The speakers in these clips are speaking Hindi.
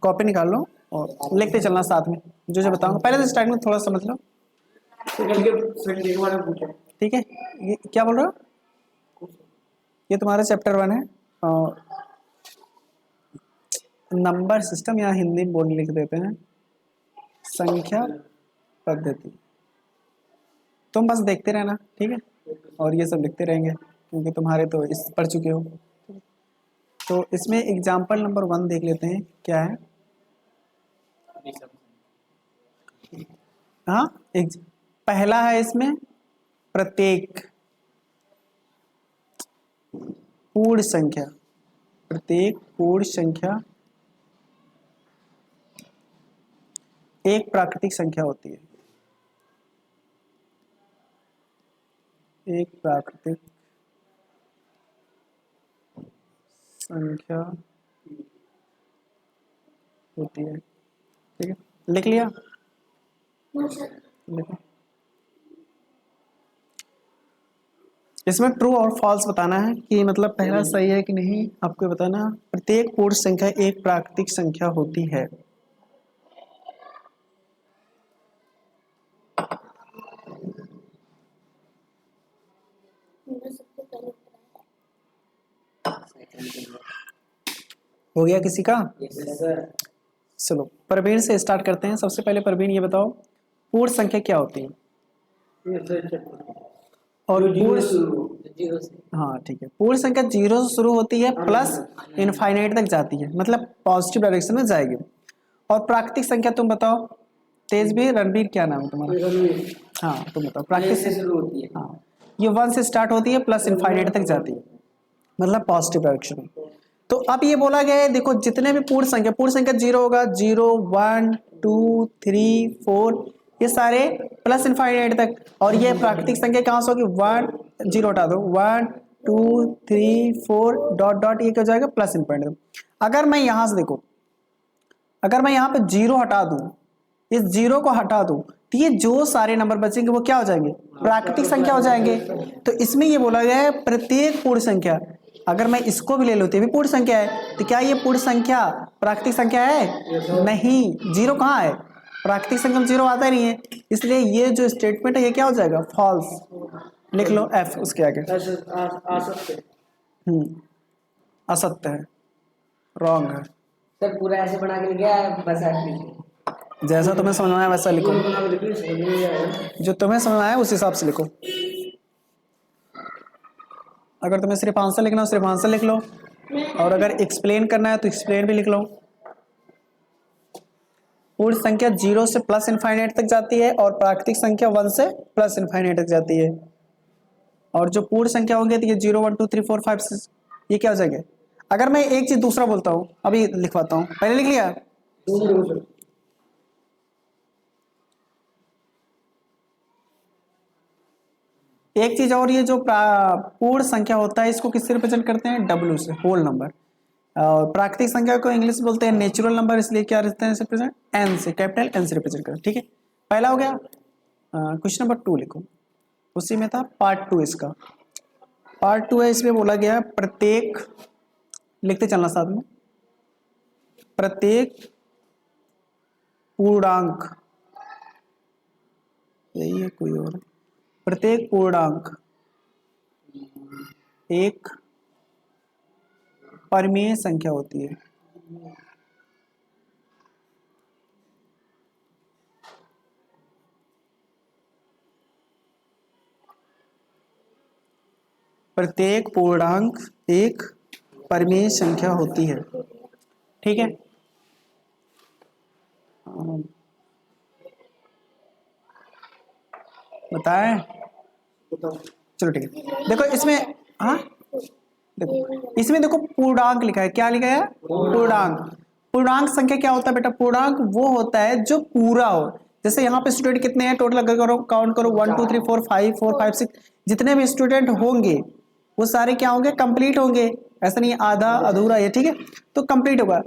कॉपी निकाल लो और लिखते चलना साथ में, जो जो बताऊंगा पहले तो स्टार्टिंग में थोड़ा समझ लो, ठीक है। ये क्या बोल रहे हो, ये तुम्हारा चैप्टर 1 है, और नंबर सिस्टम या हिंदी बोर्ड लिख देते हैं, संख्या पद्धति। तुम बस देखते रहना, ठीक है, और ये सब लिखते रहेंगे क्योंकि तुम्हारे तो इस पढ़ चुके हो। तो इसमें एग्जाम्पल नंबर 1 देख लेते हैं क्या है। हाँ, पहला है इसमें प्रत्येक पूर्ण संख्या, प्रत्येक पूर्ण संख्या एक प्राकृतिक संख्या होती है, एक प्राकृतिक संख्या होती है, ठीक है, लिख लिया, लिखो। इसमें ट्रू और फॉल्स बताना है कि मतलब पहला सही है कि नहीं, आपको बताना। प्रत्येक पूर्ण संख्या एक प्राकृतिक संख्या होती है। हो गया किसी का? चलो प्रवीण से स्टार्ट करते हैं। सबसे पहले प्रवीण ये बताओ पूर्ण संख्या क्या होती है? और हाँ ठीक है, पूर्ण संख्या 0 से शुरू होती है प्लस इनफाइनाइट तक जाती है, मतलब पॉजिटिव डायरेक्शन में जाएगी। और प्राकृतिक संख्या तुम बताओ, तेजवीर रणवीर क्या नाम है तुम्हारा? हाँ तुम बताओ प्राकृतिक। हाँ ये 1 से स्टार्ट होती है प्लस इनफाइनाइट तक जाती है, मतलब पॉजिटिव डायरेक्शन में। तो अब ये बोला गया है देखो जितने भी पूर्ण संख्या 0 होगा, 0 1 2 3 4 ये सारे प्लस इनफाइनाइट तक। और ये प्राकृतिक संख्या कहाँ से होगी? 1 0 हटा दो, 1 2 3 4 डॉट डॉट ये क्या हो जाएगा? Plus infinite. अगर मैं यहां से देखो, अगर मैं यहाँ पे 0 हटा दूं, इस 0 को हटा दूं, तो ये जो सारे नंबर बचेंगे वो क्या हो जाएंगे? प्राकृतिक संख्या हो जाएंगे। तो इसमें ये बोला गया है प्रत्येक पूर्ण संख्या, अगर मैं इसको भी ले लूँ तो ये भी पूर्ण संख्या है, तो क्या ये पूर्ण संख्या प्राकृतिक संख्या है? नहीं, 0 कहाँ है? प्राकृतिक संख्या में 0 आता ही नहीं है, इसलिए ये जो स्टेटमेंट है ये क्या हो जाएगा? फॉल्स। लिख लो एफ उसके आगे। असत्य है, रॉन्ग है। सर पूरा ऐसे बना के लिखा है, बस ऐसे जैसा तुम्हें समझ में आया वैसा लिखो, जो तुम्हें समझ में आया उस हिसाब से लिखो। अगर तुम्हें सिर्फ आंसर लिखना हो सिर्फ आंसर लिख लो, और अगर एक्सप्लेन करना है तो एक्सप्लेन भी लिख लो। पूर्ण संख्या 0 से प्लस इनफाइनाइट तक जाती है और प्राकृतिक संख्या 1 से प्लस इनफाइनाइट तक जाती है। और जो पूर्ण संख्या होंगे तो ये 0 1 2 3 4 5 6 ये क्या हो जाएंगे? अगर मैं एक चीज दूसरा बोलता हूँ, अभी लिखवाता हूँ, पहले लिख लिया। एक चीज और, ये जो पूर्ण संख्या होता है इसको किससे रिप्रेजेंट करते हैं? W से, होल नंबर। प्राकृतिक संख्या को इंग्लिश में बोलते हैं नेचुरल नंबर, इसलिए क्या रहते हैं रिप्रेजेंट? N से, कैपिटल N से रिप्रेजेंट करते हैं, ठीक है। पहला हो गया। क्वेश्चन नंबर 2 लिखो, उसी में था पार्ट 2 इसका। पार्ट 2 है, इसमें बोला गया प्रत्येक, लिखते चलना साथ में, प्रत्येक पूर्णांक, यही है कोई और, प्रत्येक पूर्णांक एक परिमेय संख्या होती है। प्रत्येक पूर्णांक एक परिमेय संख्या होती है, ठीक है। बताएं? चलो ठीक है, देखो इसमें, हाँ देखो इसमें देखो पूर्णांक लिखा है, क्या लिखा है? पूर्णांक। पूर्णांक संख्या क्या होता है बेटा? पूर्णांक वो होता है जो पूरा हो। जैसे यहाँ पे स्टूडेंट कितने हैं टोटल, अगर करो काउंट करो 1 2 3 4 5 4 5 6, जितने भी स्टूडेंट होंगे वो सारे क्या होंगे? कंप्लीट होंगे, ऐसा नहीं आधा अधूरा है, ठीक है। तो कंप्लीट होगा।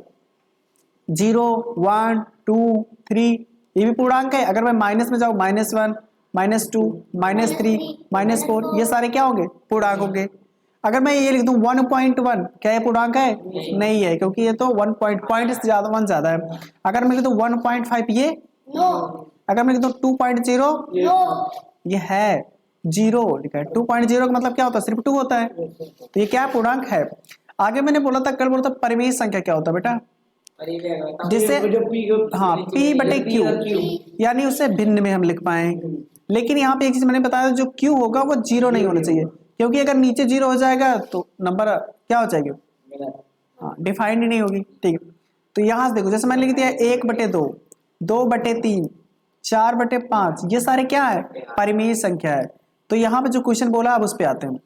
0 1 2 3 ये भी पूर्णांक है। अगर मैं माइनस में जाऊं, -1 -2 -3 -4 ये सारे क्या होंगे? पूर्णांक होंगे। अगर मैं ये लिख दूं 1.1, क्या ये पूर्णांक है? नहीं है, क्योंकि ये तो 1 पॉइंट से ज्यादा 1 ज्यादा है। अगर मैं लिख दूं 1.5, ये नो अगर मैं लिख दूं 2.0, नो ये है 0 लिखा है। 2.0 का मतलब क्या होता है? सिर्फ 2 होता है, तो ये क्या पूर्णांक है। आगे मैंने बोला था, कल बोला था परिमेय संख्या क्या होता है बेटा? जिससे हाँ P बटे Q, यानी उसे भिन्न में हम लिख पाए। लेकिन यहाँ पे एक चीज मैंने बताया, जो Q होगा वो 0 नहीं होना चाहिए, क्योंकि अगर नीचे 0 हो जाएगा तो नंबर क्या हो जाएगी? हाँ, डिफाइंड ही नहीं होगी। ठीक है, तो यहाँ से देखो, जैसे मैंने लिख दिया 1/2, 2/3, 4/5, ये सारे क्या है? परिमेय संख्या है। तो यहाँ पे जो क्वेश्चन बोला अब उस पे आते हैं।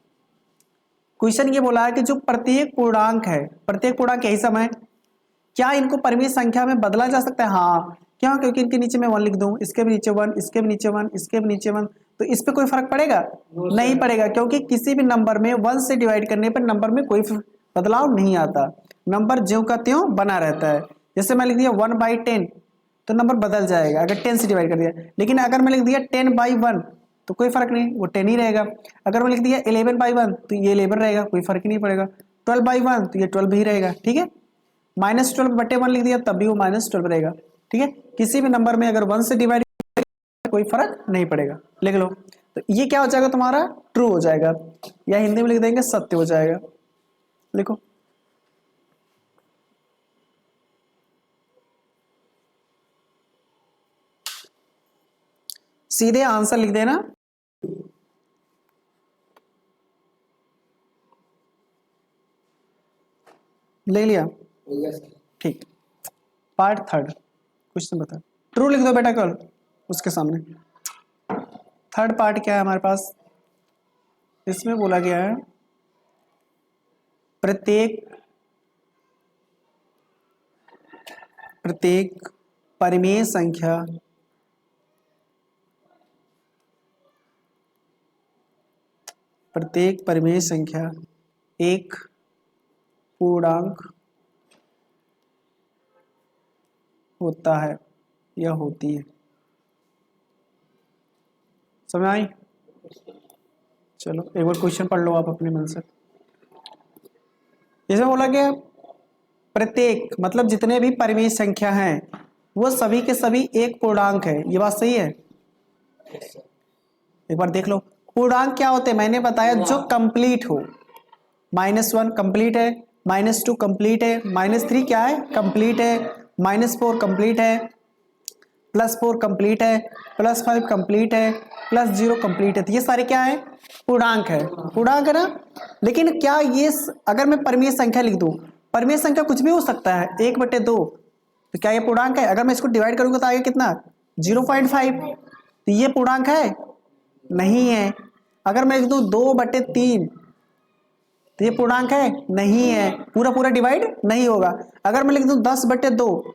क्वेश्चन ये बोला है कि जो प्रत्येक पूर्णांक है, प्रत्येक पूर्णांक यही समय, क्या इनको परिमेय संख्या में बदला जा सकता है? हाँ, क्यों? क्योंकि इनके नीचे मैं 1 लिख दूं, इसके भी नीचे 1, इसके भी नीचे 1, इसके भी नीचे 1, तो इस पे कोई फर्क पड़ेगा? नहीं पड़ेगा, क्योंकि किसी भी नंबर में 1 से डिवाइड करने पर नंबर में कोई बदलाव नहीं आता, नंबर ज्यों का त्यों बना रहता है। जैसे मैं लिख दिया 1/10, तो नंबर बदल जाएगा अगर 10 से डिवाइड कर दिया, लेकिन अगर मैं लिख दिया 10/1 तो कोई फर्क नहीं, वो 10 ही रहेगा। अगर मैं लिख दिया 11/1 तो ये 11 रहेगा, कोई फर्क ही नहीं पड़ेगा। 12/1 तो ये 12 ही रहेगा। ठीक है, -12/1 लिख दिया तब भी वो -12 रहेगा। ठीक है, किसी भी नंबर में अगर 1 से डिवाइड कोई फर्क नहीं पड़ेगा, लिख लो। तो ये क्या हो जाएगा तुम्हारा? ट्रू हो जाएगा, या हिंदी में लिख देंगे सत्य हो जाएगा। लिखो, सीधे आंसर लिख देना। ले लिया? ठीक, पार्ट 3 क्वेश्चन बता। ट्रू लिख दो बेटा कल उसके सामने। 3rd पार्ट क्या है हमारे पास? इसमें बोला गया है प्रत्येक परिमेय संख्या एक पूर्णांक होता है या होती है। समझ आई? चलो एक बार क्वेश्चन पढ़ लो आप अपने मन से। इसमें बोला गया प्रत्येक मतलब जितने भी परिमेय संख्या हैं वो सभी के सभी एक पूर्णांक है। ये बात सही है? एक बार देख लो, पूर्णांक क्या होते हैं? मैंने बताया जो कंप्लीट हो। -1 कंप्लीट है, -2 कंप्लीट है, -3 क्या है? कंप्लीट है, -4 कंप्लीट है, +4 कंप्लीट है, +5 कंप्लीट है, +0 कंप्लीट है। तो ये सारे क्या है? पूर्णांक है। पूर्णांक है ना? लेकिन क्या ये अगर मैं परिमेय संख्या लिख दूं, परिमेय संख्या कुछ भी हो सकता है, 1/2, तो क्या ये पूर्णांक है? अगर मैं इसको डिवाइड करूंगा तो आगे कितना? 0.5, तो ये पूर्णांक है? नहीं है। अगर मैं लिख दूं 2/3, तो ये पूर्णांक है? नहीं है, पूरा पूरा डिवाइड नहीं होगा। अगर मैं लिख दूं 10/2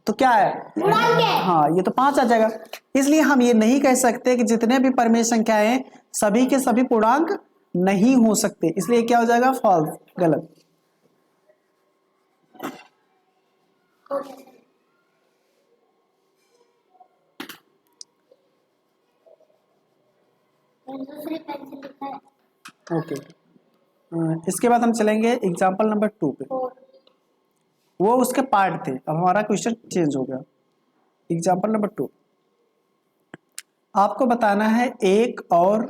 तो क्या है? हाँ, ये तो 5 आ जाएगा। इसलिए हम ये नहीं कह सकते कि जितने भी परिमेय संख्याएं हैं सभी के सभी पूर्णांक नहीं हो सकते, इसलिए क्या हो जाएगा? फॉल्स, गलत। दूसरी पेंसिल लिखा है। ओके, इसके बाद हम चलेंगे एग्जाम्पल नंबर 2 पे। वो उसके पार्ट थे, अब हमारा क्वेश्चन चेंज हो गया। एग्जाम्पल नंबर 2, आपको बताना है 1 और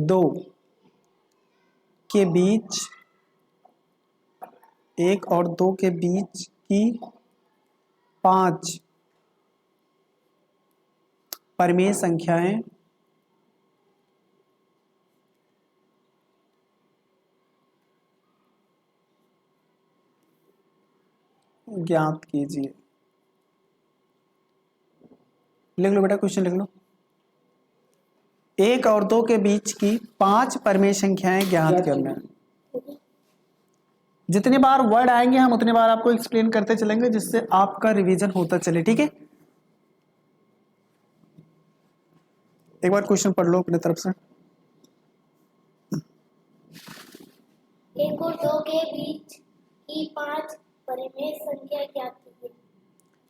2 के बीच, 1 और 2 के बीच की 5 परिमेय संख्याएं ज्ञात कीजिए। लिख लो बेटा, क्वेश्चन लिख लो। 1 और 2 के बीच की 5 परिमेय संख्याएं ज्ञात करना है। जितने बार वर्ड आएंगे हम उतने बार आपको एक्सप्लेन करते चलेंगे, जिससे आपका रिवीजन होता चले। ठीक है, एक बार क्वेश्चन पढ़ लो अपने तरफ से। 1 और 2 के बीच की 5 परिमेय संख्या ज्ञात कीजिए।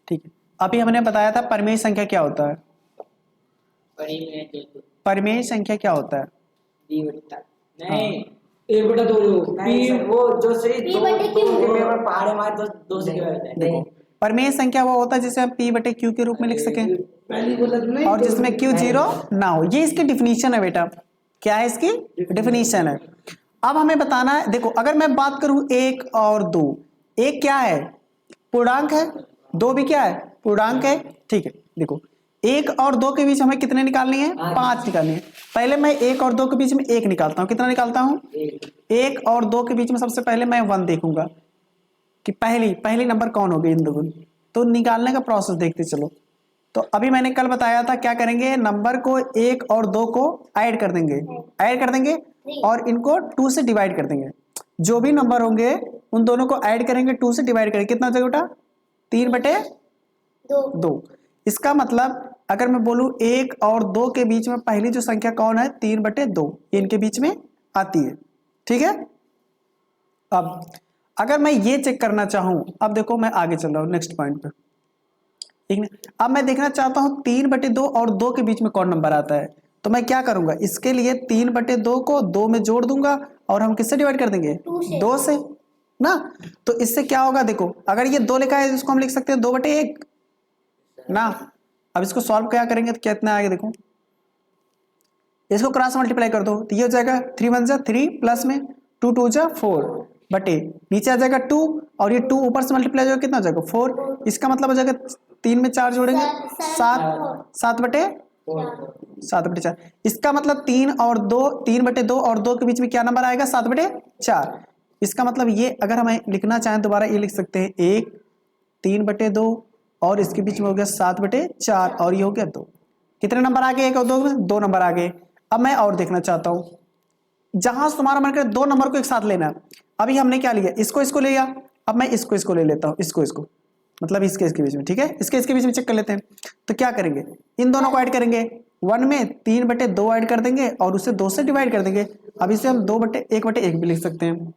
ठीक है, अभी हमने बताया था परिमेय संख्या क्या होता है। परिमेय संख्या क्या होता है? नहीं, 1/2 जो नहीं सर, वो जो सही P दो बटे दो Q। के पेपर में पहाड़े मारे तो 2 से क्या होता है? देखो परिमेय संख्या वो होता है जिसे हम p बटे q के रूप में लिख सकें पहली बोला तो नहीं और जिसमें q जीरो ना हो। ये इसकी डिफिनीशन है बेटा, क्या है इसकी डिफिनीशन है। अब हमें बताना है, देखो अगर मैं बात करूं 1 और 2, एक क्या है पूर्णांक है, 2 भी क्या है पूर्णांक है, ठीक है। देखो 1 और 2 के बीच हमें कितने निकालनी है, 5 निकालनी है। पहले मैं 1 और 2 के बीच में 1 निकालता हूं, कितना निकालता हूं 1 और 2 के बीच में सबसे पहले मैं 1 देखूंगा कि पहली नंबर कौन होगी इन दोनों, तो निकालने का प्रोसेस देखते चलो। तो अभी मैंने कल बताया था क्या करेंगे, नंबर को 1 और 2 को ऐड कर देंगे और इनको 2 से डिवाइड कर देंगे। जो भी नंबर होंगे उन दोनों को ऐड करेंगे, 2 से डिवाइड करेंगे, कितना हो जाएगा बेटा 3/2। इसका मतलब अगर मैं बोलूं 1 और 2 के बीच में पहली जो संख्या कौन है 3/2, ये इनके बीच में आती है, ठीक है। अब अगर मैं ये चेक करना चाहूं, अब देखो मैं आगे चल रहा हूं नेक्स्ट पॉइंट पे, ठीक है। अब मैं देखना चाहता हूं 3/2 और 2 के बीच में कौन नंबर आता है, तो मैं क्या करूंगा, इसके लिए 3/2 को 2 में जोड़ दूंगा और हम किससे डिवाइड कर देंगे 2 से ना। तो इससे क्या होगा, देखो अगर ये 2 लिखा है इसको हम लिख सकते हैं 2/1 ना। अब इसको सॉल्व क्या करेंगे तो कितना आएगा, देखो इसको क्रॉस मल्टीप्लाई कर दो तो ये हो जाएगा 3 1 जा 3 प्लस में 2 2 जा 4 बटे नीचे आ जाएगा 2 और ये 2 ऊपर से मल्टीप्लाई हो जाएगा कितना हो जाएगा 4। इसका मतलब हो जाएगा 3 में 4 जोड़ेंगे 7/4। इसका मतलब 3/2 और 2 के बीच में क्या नंबर आएगा 7/4। इसका मतलब ये अगर हमें लिखना चाहें दोबारा ये लिख सकते हैं 1 3/2 और इसके बीच में हो गया 7/4 और ये हो गया 2। कितने नंबर आ गए 1 और 2 में 2 नंबर आ गए। अब मैं और देखना चाहता हूं, जहां से तुम्हारा मन करे 2 नंबर को एक साथ लेना। अभी हमने क्या लिया, इसको ले लिया, अब मैं इसको ले लेता हूं, इसको मतलब इसके बीच में, ठीक है, इसके बीच में चेक कर लेते हैं। तो क्या करेंगे, इन दोनों को ऐड करेंगे, 1 में 3/2 ऐड कर देंगे और उसे 2 से डिवाइड कर देंगे। अब इसे हम 2/1 भी लिख सकते हैं।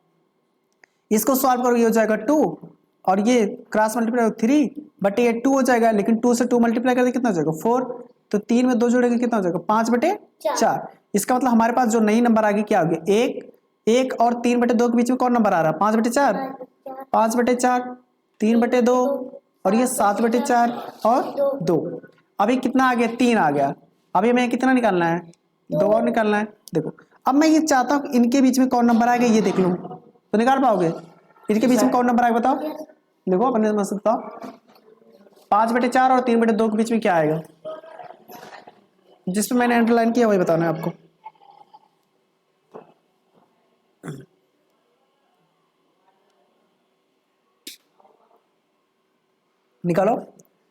इसको सॉल्व करो, ये हो जाएगा 2 और ये क्रॉस मल्टीप्लाई 3/2 हो जाएगा, लेकिन 2 से 2 मल्टीप्लाई कर देंगे कितना हो जाएगा 4। तो 3 में 2 जोड़ेंगे कितना हो जाएगा 5/4। इसका मतलब हमारे पास जो नई नंबर आ गई क्या हो गया 1 और 3/2 के बीच में कौन नंबर आ रहा है 5/4 3/2 और ये 7/4 और 2। अभी कितना आ गया 3 आ गया। अभी हमें कितना निकालना है 2 और निकालना है। देखो अब मैं ये चाहता हूँ इनके बीच में कौन नंबर आएगा ये देख लूं, तो निकाल पाओगे इनके बीच में कौन नंबर आएगा बताओ। देखो अपने समझ सकता हो 5/4 और 3/2 के बीच में क्या आएगा, जिस पे मैंने अंडरलाइन किया वही बताना है आपको। निकालो,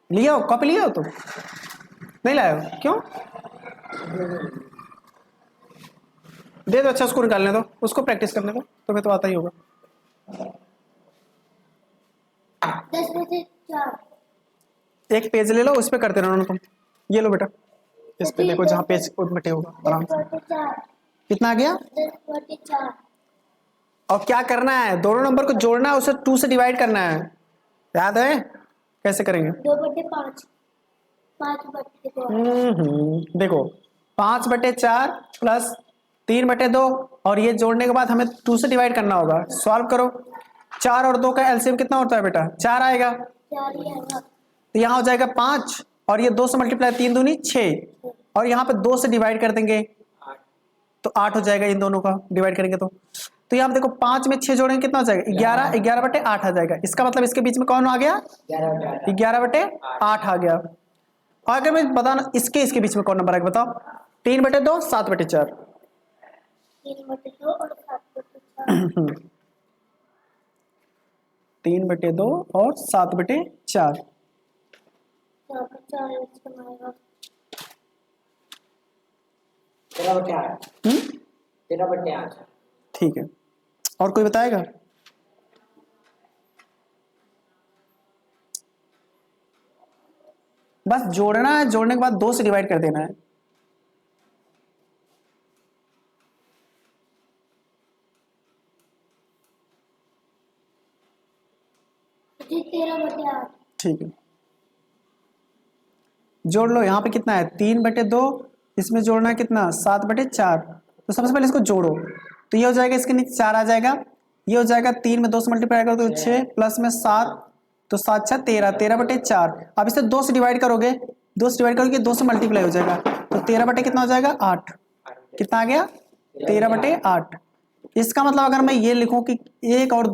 लिया हो कॉपी, लिया हो तुम नहीं लाए हो क्यों, दे दो, अच्छा उसको निकालने दो, उसको प्रैक्टिस करने दो, तुम्हें तो आता ही होगा। 10/4 एक पेज ले लो, उस पे करते रहना तुम। ये लो बेटा, इस पे देखो जहाँ पेज मिटे होगा आराम से। 10/4 कितना आ गया 10/4 और क्या करना है, दोनों नंबर को जोड़ना है, उसे 2 से डिवाइड करना है, याद है कैसे करेंगे। 2/5 5/2 देखो 5/4 प्लस 3/2 और ये जोड़ने के बाद हमें 2 से डिवाइड करना होगा। सॉल्व करो, 4 और 2 का एलसीएम कितना होता है बेटा 4 आएगा, 4 ही आएगा। तो यहाँ हो जाएगा 5 और ये 2 से मल्टीप्लाई 3 दूनी 6 और यहाँ पे 2 से डिवाइड कर देंगे तो 8 हो जाएगा, इन दोनों का डिवाइड करेंगे तो यहाँ पे देखो 5 में 6 जोड़ेंगे कितना हो जाएगा 11/8 आ जाएगा। इसका मतलब इसके बीच में कौन आ गया 11/8 आ गया। और अगर मैं बताना इसके बीच में कौन नंबर आएगा बताओ 3/2 7/4 3/2 और 7/4 3/2 और 7/4 4/4 इसका आएगा 13/8 13/8। ठीक है, और कोई बताएगा। बस जोड़ना है, जोड़ने के बाद 2 से डिवाइड कर देना है। जी 13/8 ठीक है, जोड़ लो, यहाँ पे कितना है 3/2, इसमें जोड़ना है कितना 7/4। तो सबसे पहले इसको जोड़ो, तो ये हो जाएगा, इसके नीचे 4 आ जाएगा, ये हो जाएगा 3 में 2 से मल्टीप्लाई करो तो 6 प्लस में 7, तो 7 6 13, 13/4। अब इसे 2 से डिवाइड करोगे, 2 से डिवाइड करोगे 2 से मल्टीप्लाई हो जाएगा, तो 13 बटे कितना हो जाएगा 8। कितना आ गया 13/8। इसका मतलब अगर मैं ये लिखूं कि 1 और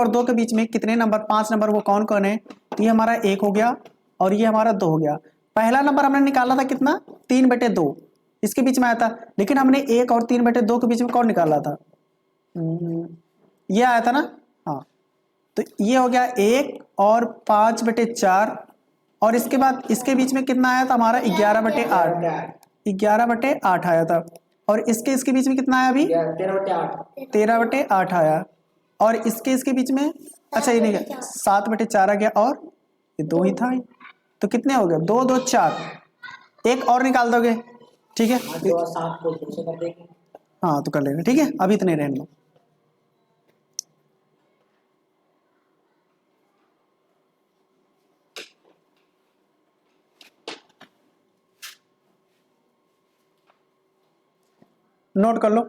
2 के बीच में कितने नंबर, 5 नंबर, वो कौन कौन है, तो ये हमारा 1 हो गया और ये हमारा 2 हो गया। पहला नंबर हमने निकाला था कितना 3/2, इसके बीच में आया था, लेकिन हमने 1 और 3/2 के बीच में कौन निकाला था, ये आया था ना। हाँ, तो ये हो गया 1 और 5/4, और इसके बाद इसके बीच में कितना आया था हमारा 11/8, 11/8 आया था, और इसके बीच में कितना आया अभी 13/8। 13/8 आया, और इसके बीच में अच्छा ये नहीं गया 7/4 आ गया, और ये 2 ही था, तो कितने हो गए 2 2 4, एक और निकाल दोगे, ठीक है। 2 और 7 को 2 से कर देंगे। हाँ तो कर लेंगे, ठीक है, अभी इतने रहने दो। नोट कर लो,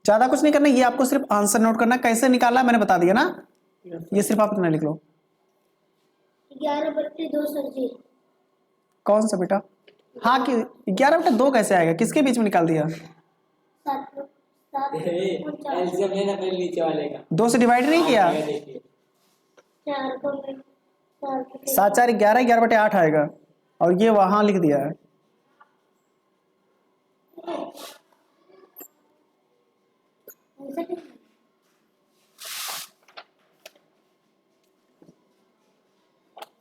ज्यादा कुछ नहीं करना, ये आपको सिर्फ आंसर नोट करना, कैसे निकाला मैंने बता दिया ना, ये सिर्फ आप इतना लिख लो। 11/2 सर जी। कौन सा बेटा, हाँ कि 11/2 कैसे आएगा, किसके बीच में निकाल दिया, 7 7 एलसीएम लेना पहले नीचे वाले का, 2 से डिवाइड नहीं किया, 4 को 7 4 11, 11/8 आएगा, और ये वहां लिख दिया है।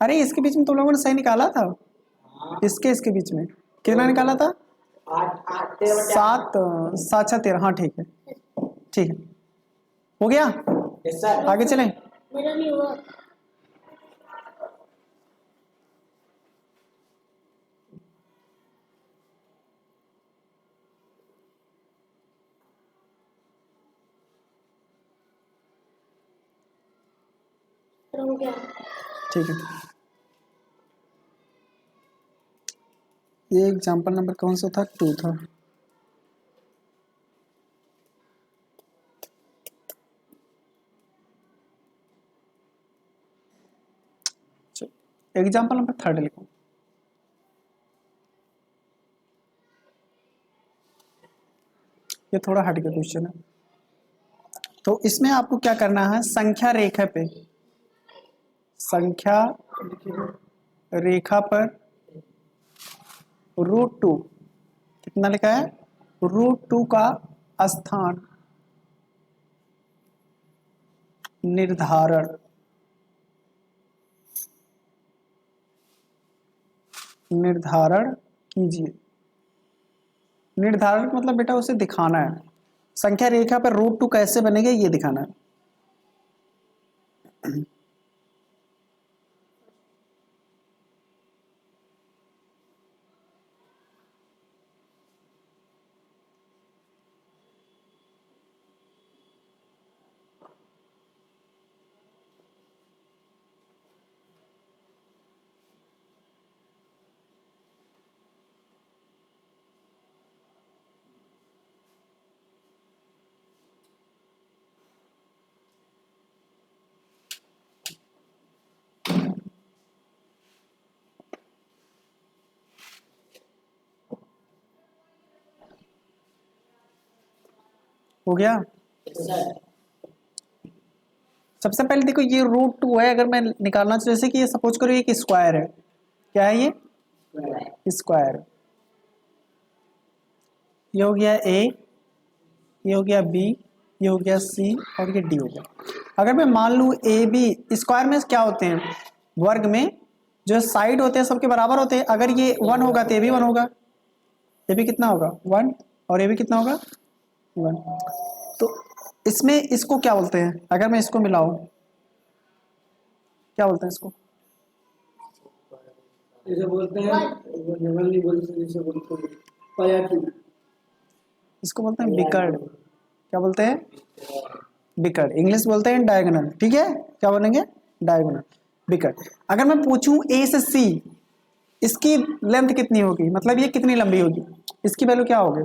अरे इसके बीच में तुम लोगों ने सही निकाला था, इसके बीच में कितना निकाला था 8 8 13/8। 7 7 6 13, हाँ ठीक है, ठीक है, हो गया। Yes sir. आगे चलें, मेरा नहीं हुआ। हो गया। ठीक है, ये एग्जाम्पल नंबर कौन सा था, 2 था। एग्जाम्पल नंबर 3 लिखो। ये थोड़ा हट के क्वेश्चन है, तो इसमें आपको क्या करना है, संख्या रेखा पे, संख्या रेखा पर √2, कितना लिखा है √2 का स्थान निर्धारण कीजिए। निर्धारण मतलब बेटा उसे दिखाना है, संख्या रेखा पर √2 कैसे बनेगा ये दिखाना है। हो गया। सबसे पहले देखो ये √2 है, अगर मैं निकालना चाहूँ, जैसे कि ये सपोज करो एक स्क्वायर है, क्या है ये स्क्वायर, ये हो गया A, ये हो गया B, ये हो गया C, और ये D हो गया। अगर मैं मान लूँ AB, स्क्वायर में क्या होते हैं, वर्ग में जो साइड होते हैं सबके बराबर होते हैं, अगर ये 1 होगा तो ये भी 1 होगा, ये भी कितना होगा 1, और ये भी कितना होगा 1। तो इसमें इसको क्या बोलते हैं, अगर मैं इसको मिलाऊं क्या बोलते हैं इसको, इसे बोलते हैं नहीं बोलते, इसे बोलते हैं पायाकी, इसको बोलते हैं बिकर्ड, क्या बोलते हैं बिकर्ड, इंग्लिश बोलते हैं डायगोनल, ठीक है, क्या बोलेंगे डायगोनल, बिकर्ड। अगर मैं पूछूं A से C, इसकी लेंथ कितनी होगी, मतलब ये कितनी लंबी होगी, इसकी वैल्यू क्या होगी,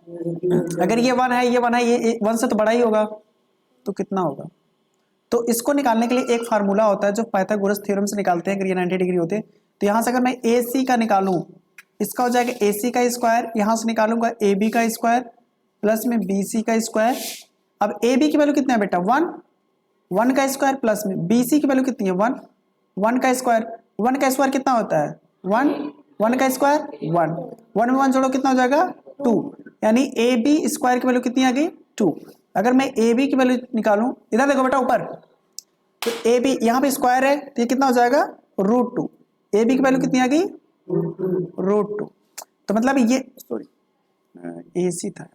अगर ये 1 है, ये 1 है, ये 1 से तो बड़ा ही होगा, तो कितना होगा? तो इसको निकालने के लिए एक फार्मूला होता है जो पाइथागोरस थ्योरम से निकालते हैं अगर ये 90 डिग्री होते। तो यहाँ से अगर मैं ए सी का निकालूं, इसका हो जाएगा ए सी का स्क्वायर, यहाँ से निकालूंगा ए बी का स्क्वायर प्लस में बी सी का स्क्वायर। अब ए बी की वैल्यू कितना है बेटा? 1, 1 का स्क्वायर प्लस में बी सी की वैल्यू कितनी है? 1, 1 का स्क्वायर। 1 का स्क्वायर कितना होता है? 1, 1 का स्क्वायर 1, 1 में 1 जोड़ो कितना हो जाएगा? 2, यानी ए बी स्क्वायर की वैल्यू कितनी आ गई? 2। अगर मैं ए बी की वैल्यू निकालूं, इधर देखो बेटा ऊपर, तो ए बी यहाँ पे स्क्वायर है तो ये कितना हो जाएगा? √2। ए बी की वैल्यू कितनी आ गई? √2। तो मतलब ये सॉरी ए सी था,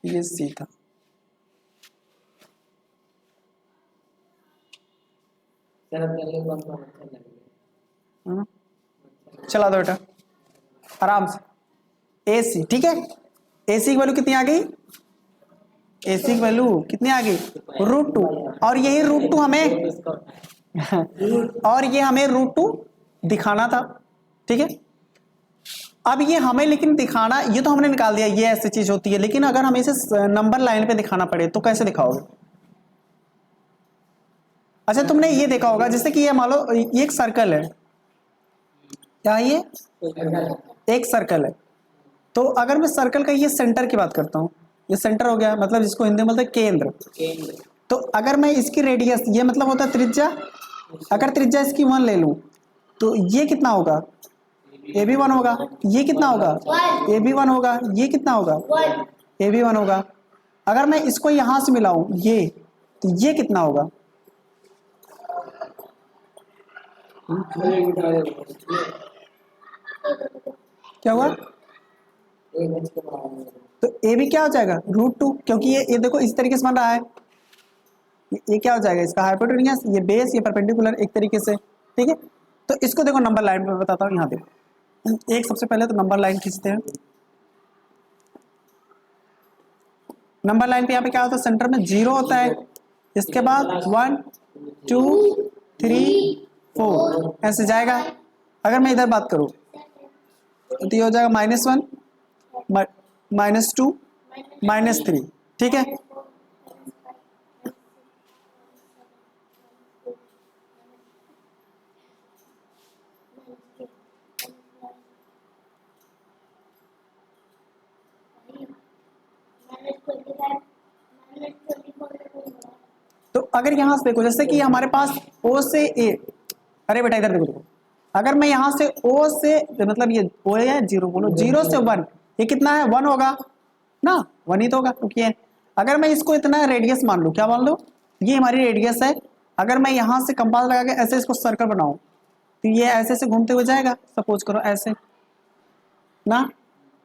ये सी था। चला दो बेटा आराम से। ए सी, ठीक है, ए सी की वैल्यू कितनी आ गई? ए सी की वैल्यू कितनी आ गई? √2। और यही √2 हमें और ये हमें √2 दिखाना था, ठीक है। अब ये हमें लेकिन दिखाना, ये तो हमने निकाल दिया, ये ऐसी चीज होती है, लेकिन अगर हमें इसे नंबर लाइन पे दिखाना पड़े तो कैसे दिखाओगे? अच्छा तुमने ये देखा होगा जैसे कि ये मान लो ये एक सर्कल है, क्या ये एक सर्कल है। तो अगर मैं सर्कल का ये सेंटर की बात करता हूँ, ये सेंटर हो गया, मतलब जिसको हिंदी में बोलते हैं केंद्र। तो अगर मैं इसकी रेडियस, ये मतलब होता है त्रिज्या, अगर त्रिज्या इसकी 1 ले लूं तो ये कितना होगा? ए बी 1 होगा। ये कितना होगा? ए बी 1 होगा। ये कितना होगा? ए बी 1 होगा। अगर मैं इसको यहां से मिलाऊं ये, तो ये कितना होगा? क्या हुआ? तो ए बी क्या हो जाएगा? √2, क्योंकि ये देखो इस तरीके से बन रहा है, ये क्या हो जाएगा? इसका हाइपोटेन्यूस, ये बेस, ये परपेंडिकुलर एक तरीके से, ठीक है। तो इसको देखो नंबर लाइन पे बताता हूँ, यहाँ देखो एक सबसे पहले तो नंबर लाइन खींचते हैं। नंबर लाइन पे यहाँ पे क्या होता है? सेंटर में 0 होता है, इसके बाद 1 2 3 4 ऐसे जाएगा। अगर मैं इधर बात करूँ तो ये हो जाएगा -1 -2 -3, ठीक है। तो अगर यहां से देखो, जैसे कि हमारे पास O से A, अरे बेटा इधर देखो, अगर मैं यहां से O से, मतलब ये O है 0, बोलो 0 से 1, ये कितना है? 1 होगा ना, 1 ही तो होगा क्योंकि है। अगर मैं इसको इतना रेडियस मान लूं, क्या मान लूं? ये हमारी रेडियस है। अगर मैं यहां से कंपास लगा के ऐसे इसको सर्कल बनाऊं तो ये ऐसे ऐसे घूमते हुए जाएगा, सपोज करो ऐसे ना,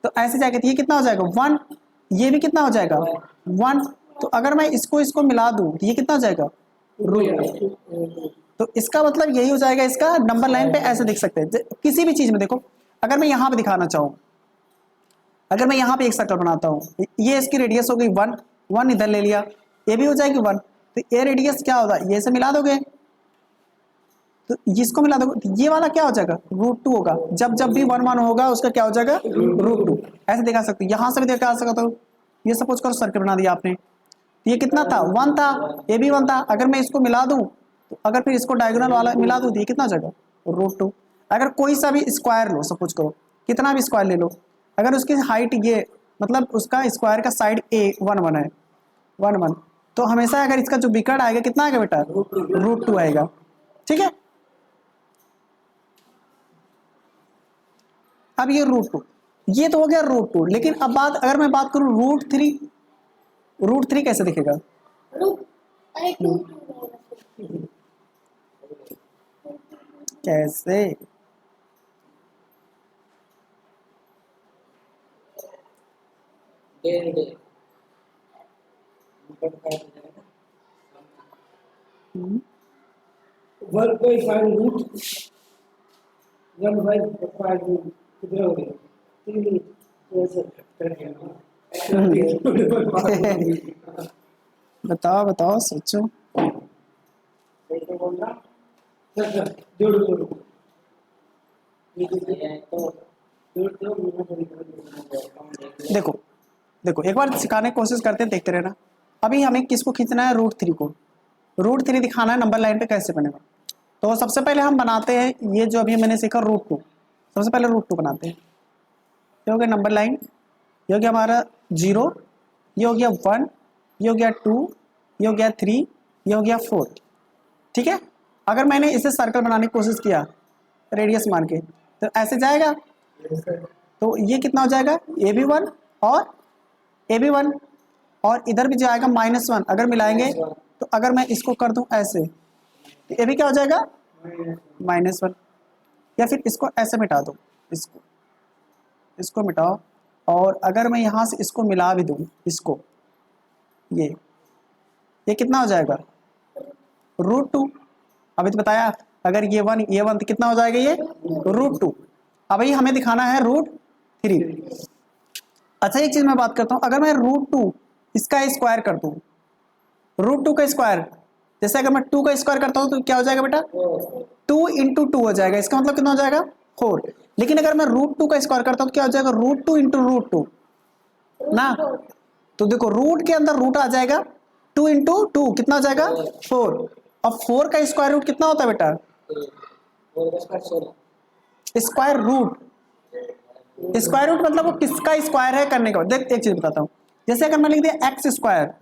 तो ऐसे जाएगा तो ये कितना हो जाएगा? 1। ये भी कितना हो जाएगा? 1। तो अगर मैं इसको मिला दूं तो ये कितना हो जाएगा? √2। तो इसका मतलब यही हो जाएगा, इसका नंबर लाइन पे ऐसे देख सकते हैं किसी भी चीज में। देखो अगर मैं यहाँ पे दिखाना चाहूँ, अगर मैं यहाँ पे एक सर्कल बनाता हूँ, ये इसकी रेडियस हो गई 1, 1 इधर ले लिया, ये भी हो जाएगी 1, तो ये रेडियस क्या होगा? ये से मिला दोगे तो इसको मिला दोगे तो ये वाला क्या हो जाएगा? √2 होगा। जब जब भी 1 1 होगा उसका क्या हो जाएगा? √2। ऐसे दिखा सकते हो, यहाँ से भी दिखा सकते हो। ये सपोज करो सर्कल बना दिया आपने, ये कितना था? 1 था, ये भी 1 था। अगर मैं इसको मिला दूं तो अगर फिर इसको डायगोनल वाला मिला दूं तो ये कितना हो जाएगा? √2। अगर कोई सा भी स्क्वायर लो, सपोज करो कितना भी स्क्वायर ले लो, अगर उसकी हाइट ये, मतलब उसका स्क्वायर का साइड A 1 1 है, 1 1, तो हमेशा अगर इसका जो विकर्ण आएगा कितना आएगा बेटा? √2 आएगा, ठीक है। अब ये √2, ये तो हो गया √2, लेकिन अब बात, अगर मैं बात करूं √3, √3 कैसे दिखेगा? कैसे? वन कोई फाइव रूट 1/5 रूट कितना हो गया? 3 ऐसे करके बताओ बताओ, सोचो। बोल रहा जोड़ जोड़ तो देखो देखो एक बार सिखाने की कोशिश करते हैं, देखते रहना। अभी हमें किसको खींचना है, √3 को। √3 दिखाना है नंबर लाइन पे, कैसे बनेगा। तो सबसे पहले हम बनाते हैं ये जो अभी मैंने सीखा √2। सबसे पहले √2 बनाते हैं। ये हो गया नंबर लाइन, ये हो गया हमारा 0, ये हो गया 1, ये हो गया 2, ये हो गया 3, ये हो गया 4। ठीक है। अगर मैंने इसे सर्कल बनाने की कोशिश किया रेडियस मान के, तो ऐसे जाएगा। तो ये कितना हो जाएगा, ये भी 1 और ये भी 1, और इधर भी जाएगा -1। अगर मिलाएंगे तो अगर मैं इसको कर दूं ऐसे, तो ये भी क्या हो जाएगा, -1। या फिर इसको ऐसे मिटा दो, इसको मिटाओ, और अगर मैं यहाँ से इसको मिला भी दूं, इसको ये कितना हो जाएगा, √2। अभी तो बताया, अगर ये 1 तो कितना हो जाएगा, ये √2। अब ये हमें दिखाना है √3। अच्छा एक चीज मैं बात करता हूँ, अगर मैं √2 इसका स्क्वायर कर दूं, √2 का स्क्वायर, जैसे अगर मैं 2 का स्क्वायर करता हूँ तो क्या हो जाएगा बेटा, 2 × 2 हो जाएगा। इसका मतलब कितना हो जाएगा, 4। लेकिन अगर मैं √2 का स्क्वायर करता हूँ तो क्या हो जाएगा, √2 × √2 ना। तो देखो रूट के अंदर रूट आ जाएगा, 2 × 2 कितना हो जाएगा, 4। अब 4 का स्क्वायर रूट कितना होता है बेटा, स्क्वायर रूट। स्क्वायर रूट मतलब वो किसका स्क्वायर है करने का। देख एक चीज बताता हूँ, जैसे अगर मैं लिख दिया एक्स स्क्वायर,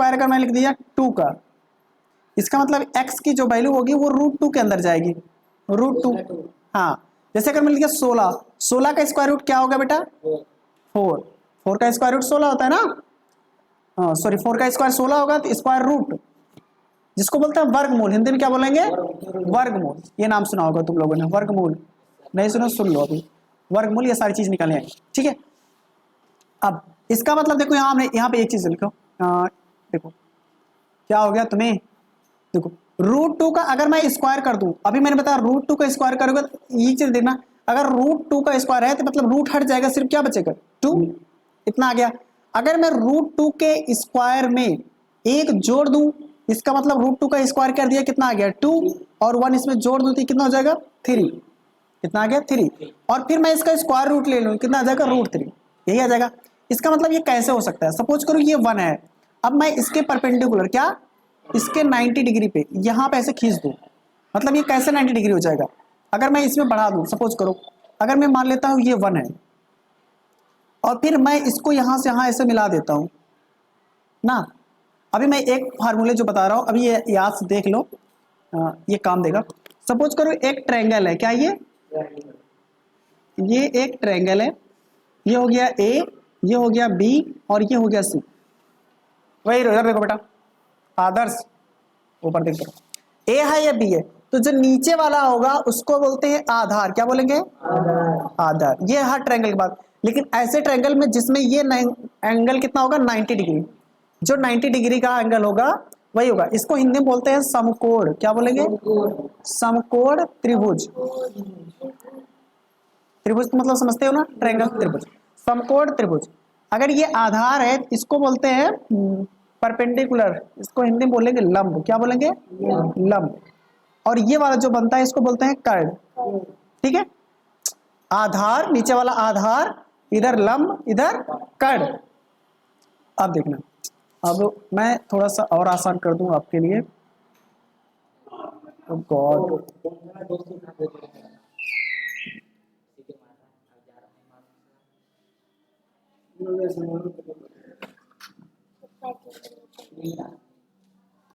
अगर मैं लिख दिया 2 का, इसका मतलब x की जो वैल्यू होगी वो √2 के अंदर जाएगी, √2। हाँ, जैसे अगर मैं लिख दिया 16 का स्क्वायर रूट क्या होगा बेटा, 4 का स्क्वायर रूट 16 होता है ना, हाँ सॉरी 4 का स्क्वायर 16 होगा, तो स्क्वायर रूट जिसको बोलते हैं वर्गमूल, हिंदी में क्या बोलेंगे, वर्गमूल। ये नाम सुना होगा तुम लोगों ने, वर्गमूल। नहीं सुनो, सुन लो अभी, वर्गमूल, ये सारी चीज निकाले हैं। ठीक है। अब इसका मतलब देखो, यहाँ पे एक चीज लिखो, देखो क्या हो गया तुम्हें, देखो √2 का अगर मैं स्क्वायर कर दूं, अभी मैंने बताया √2 का स्क्वायर करोगे तो ये चीज देखना, अगर √2 का स्क्वायर है तो मतलब रूट हट जाएगा, सिर्फ क्या बचेगा, 2। इतना आ गया। अगर मैं √2 के स्क्वायर में एक जोड़ दूं, इसका मतलब √2 का स्क्वायर कर दिया, कितना आ गया, 2, और 1 इसमें जोड़ दूं तो कितना हो जाएगा, 3। कितना आ गया, 3। और फिर मैं इसका स्क्वायर रूट ले लूं, कितना आ जाएगा, √3। यही आ जाएगा। इसका मतलब ये कैसे हो सकता है, सपोज करो ये 1 है, अब मैं इसके परपेंडिकुलर, क्या इसके 90 डिग्री पे यहाँ पे ऐसे खींच दूं, मतलब ये कैसे 90 डिग्री हो जाएगा। अगर मैं इसमें बढ़ा दूं, सपोज करो अगर मैं मान लेता हूं ये 1 है, और फिर मैं इसको यहाँ से यहाँ ऐसे मिला देता हूं ना। अभी मैं एक फार्मूले जो बता रहा हूं, अभी ये याद से देख लो, ये काम देगा। सपोज करो एक ट्रायंगल है, क्या ये एक ट्रायंगल है, ये हो गया ए, ये हो गया बी, और ये हो गया सी। वही इधर देखो बेटा, आदर्श ऊपर देखो, ए है या बी है, तो जो नीचे वाला होगा उसको बोलते हैं आधार। क्या बोलेंगे, आधार। ये हर ट्रायंगल के बाद, लेकिन ऐसे ट्रायंगल में जिसमें ये एंगल कितना होगा, 90 डिग्री, जो 90 डिग्री का एंगल होगा वही होगा। इसको हिंदी में बोलते हैं समकोण। क्या बोलेंगे, समकोण त्रिभुज। त्रिभुज तो मतलब समझते हो ना, ट्रायंगल, त्रिभुज, समकोण त्रिभुज। अगर ये आधार है इसको बोलते हैं परपेंडिकुलर, इसको हिंदी में बोलेंगे लंब। क्या बोलेंगे, लंब। और ये वाला जो बनता है इसको बोलते हैं कर्ण। ठीक है, आधार, नीचे वाला आधार, इधर लंब, इधर कर्ण। अब देखना, अब मैं थोड़ा सा और आसान कर दूं आपके लिए। God, packing